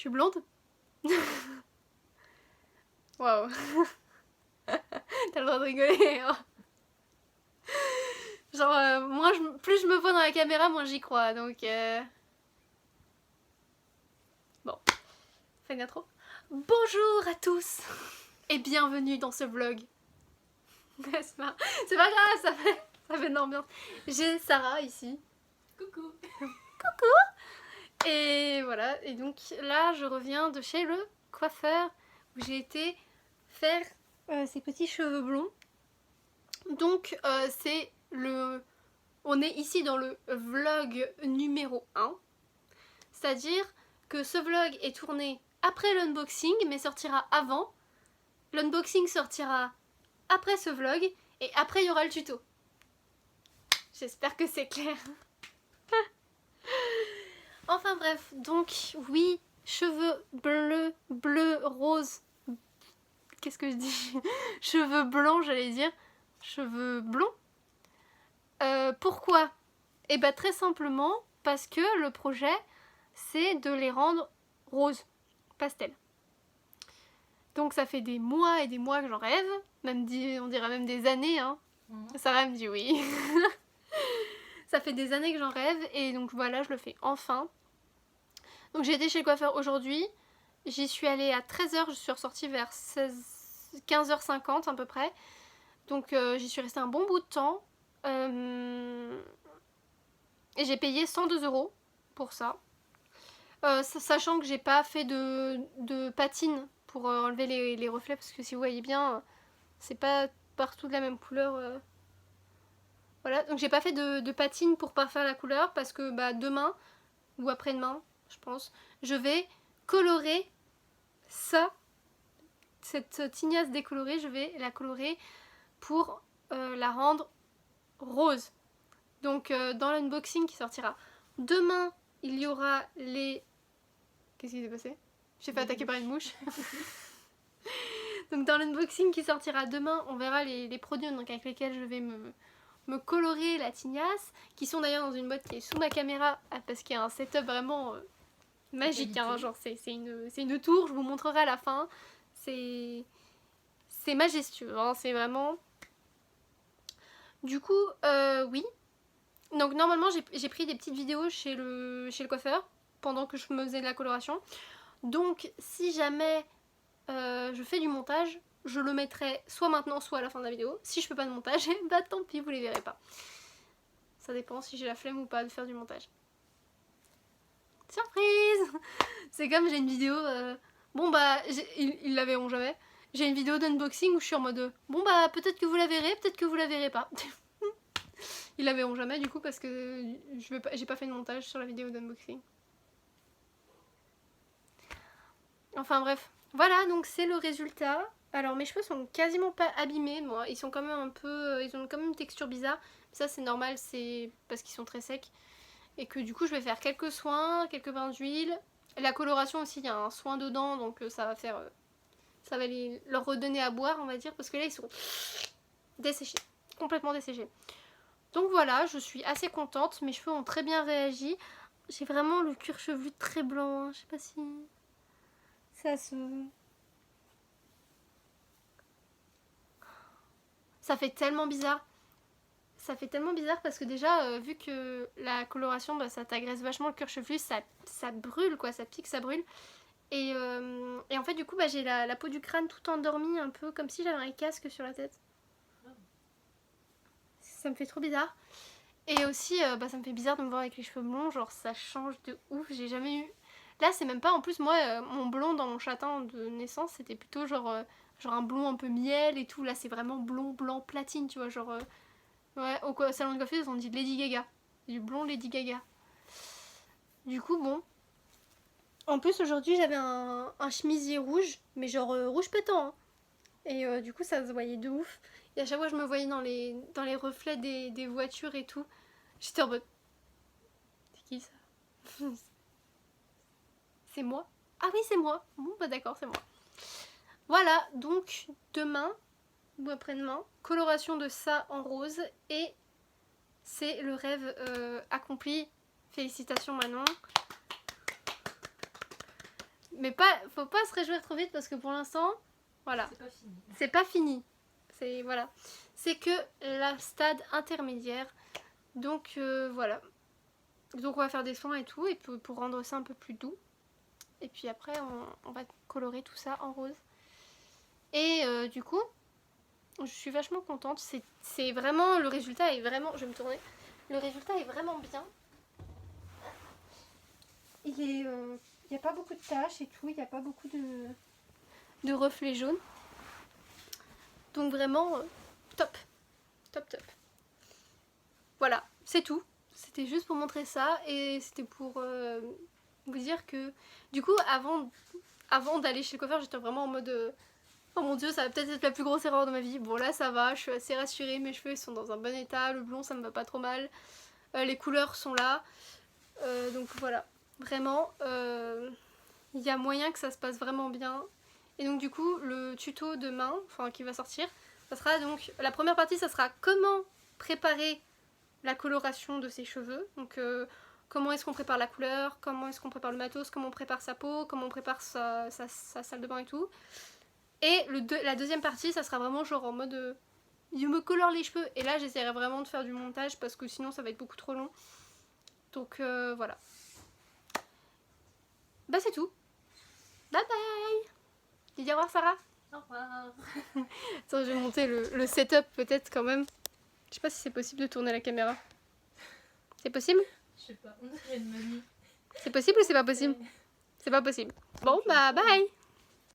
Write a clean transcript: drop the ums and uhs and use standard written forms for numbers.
Je suis blonde. Waouh. T'as le droit de rigoler. Hein. Genre, plus je me vois dans la caméra, moins j'y crois. Donc, bon, fais une intro. Bonjour à tous et bienvenue dans ce vlog. C'est pas grave, ça fait de l'ambiance. J'ai Sarah ici. Coucou. Coucou. Et voilà, et donc là je reviens de chez le coiffeur où j'ai été faire ses petits cheveux blonds. Donc on est ici dans le vlog numéro 1. C'est-à-dire que ce vlog est tourné après l'unboxing mais sortira avant. L'unboxing sortira après ce vlog et après il y aura le tuto. J'espère que c'est clair. Enfin bref, donc oui, cheveux bleu, rose. Qu'est-ce que je dis? Cheveux blancs, j'allais dire. Cheveux blonds. Pourquoi? Eh bien très simplement parce que le projet c'est de les rendre roses, pastel. Donc ça fait des mois et des mois que j'en rêve, on dirait même des années, hein. Sarah me dit oui. Ça fait des années que j'en rêve et donc voilà, je le fais enfin. Donc j'ai été chez le coiffeur aujourd'hui, j'y suis allée à 13h, je suis ressortie vers 15h50 à peu près. Donc j'y suis restée un bon bout de temps. Et j'ai payé 102 € pour ça. Sachant que j'ai pas fait de patine pour enlever les reflets, parce que si vous voyez bien, c'est pas partout de la même couleur. Voilà, donc j'ai pas fait de patine pour parfaire la couleur, parce que bah, demain, ou après-demain, je pense, je vais colorer cette tignasse décolorée, je vais la colorer pour la rendre rose. Donc dans l'unboxing qui sortira demain, il y aura les... Qu'est-ce qui s'est passé? J'ai fait attaquer par une mouche. Donc dans l'unboxing qui sortira demain, on verra les produits donc, avec lesquels je vais me colorer la tignasse, qui sont d'ailleurs dans une boîte qui est sous ma caméra, parce qu'il y a un setup vraiment magique, hein, genre c'est une tour, je vous montrerai à la fin. C'est majestueux, hein, c'est vraiment... Du coup, oui. Donc normalement j'ai pris des petites vidéos chez le coiffeur pendant que je me faisais de la coloration. Donc si jamais je fais du montage, je le mettrai soit maintenant soit à la fin de la vidéo. Si je fais pas de montage, bah tant pis, vous les verrez pas. Ça dépend si j'ai la flemme ou pas de faire du montage. Surprise. C'est comme j'ai une vidéo... Bon bah, ils la verront jamais. J'ai une vidéo d'unboxing où je suis en mode... Bon bah, peut-être que vous la verrez, peut-être que vous la verrez pas. Ils la verront jamais du coup parce que j'ai pas fait de montage sur la vidéo d'unboxing. Enfin bref, voilà donc c'est le résultat. Alors mes cheveux sont quasiment pas abîmés, moi ils sont quand même un peu, ils ont quand même une texture bizarre. Ça c'est normal, c'est parce qu'ils sont très secs. Et que du coup je vais faire quelques soins, quelques bains d'huile. La coloration aussi, il y a un soin dedans donc ça va faire, ça va leur redonner à boire on va dire. Parce que là ils sont desséchés, complètement desséchés. Donc voilà, je suis assez contente, mes cheveux ont très bien réagi. J'ai vraiment le cuir chevelu très blanc, hein. Je sais pas si ça se... Ça fait tellement bizarre. Ça fait tellement bizarre parce que déjà, vu que la coloration, bah, ça t'agresse vachement le cuir chevelu, ça brûle quoi, ça pique, ça brûle. Et en fait du coup, bah, j'ai la peau du crâne tout endormie, un peu comme si j'avais un casque sur la tête. Ça me fait trop bizarre. Et aussi, bah, ça me fait bizarre de me voir avec les cheveux blonds, genre ça change de ouf, j'ai jamais eu... Là c'est même pas, en plus moi, mon blond dans mon châtain de naissance, c'était plutôt genre un blond un peu miel et tout, là c'est vraiment blond, blanc, platine, tu vois, genre... ouais, au salon de coiffure, on dit Lady Gaga, du blond Lady Gaga. Du coup, bon. En plus aujourd'hui j'avais un chemisier rouge, mais genre rouge pétant, hein. Et du coup ça se voyait de ouf. Et à chaque fois je me voyais dans les reflets des voitures et tout. J'étais en mode... C'est qui ça? C'est moi? Ah oui c'est moi. Bon bah d'accord c'est moi. Voilà donc demain ou après-demain, coloration de ça en rose et c'est le rêve accompli. Félicitations Manon. Mais faut pas se réjouir trop vite parce que pour l'instant, voilà. C'est pas fini. C'est pas fini. Voilà. C'est que la stade intermédiaire. Donc voilà. Donc on va faire des soins et tout, et pour rendre ça un peu plus doux. Et puis après on va colorer tout ça en rose. Et du coup, je suis vachement contente. C'est vraiment, le résultat est vraiment, je vais me tourner. Le résultat est vraiment bien. Il n'y a pas beaucoup de taches et tout, il n'y a pas beaucoup de reflets jaunes. Donc vraiment top. Top top. Voilà, c'est tout. C'était juste pour montrer ça et c'était pour vous dire que du coup avant d'aller chez le coiffeur, j'étais vraiment en mode oh mon dieu, ça va peut-être être la plus grosse erreur de ma vie. Bon là ça va, je suis assez rassurée, mes cheveux ils sont dans un bon état, le blond ça me va pas trop mal, les couleurs sont là. Donc voilà, vraiment il y a moyen que ça se passe vraiment bien. Et donc du coup le tuto demain, enfin qui va sortir, ça sera donc, la première partie ça sera comment préparer la coloration de ses cheveux. Donc comment est-ce qu'on prépare la couleur, comment est-ce qu'on prépare le matos, comment on prépare sa peau, comment on prépare sa salle de bain et tout. Et la deuxième partie, ça sera vraiment genre en mode je me colore les cheveux. Et là, j'essaierai vraiment de faire du montage parce que sinon, ça va être beaucoup trop long. Donc voilà. Bah c'est tout. Bye bye. Dis au revoir Sarah. Au revoir. Attends, je vais monter le setup peut-être quand même. Je sais pas si c'est possible de tourner la caméra. C'est possible? Je sais pas, on dirait une mamie. C'est possible ou c'est pas possible? C'est pas possible. Bon bah bye.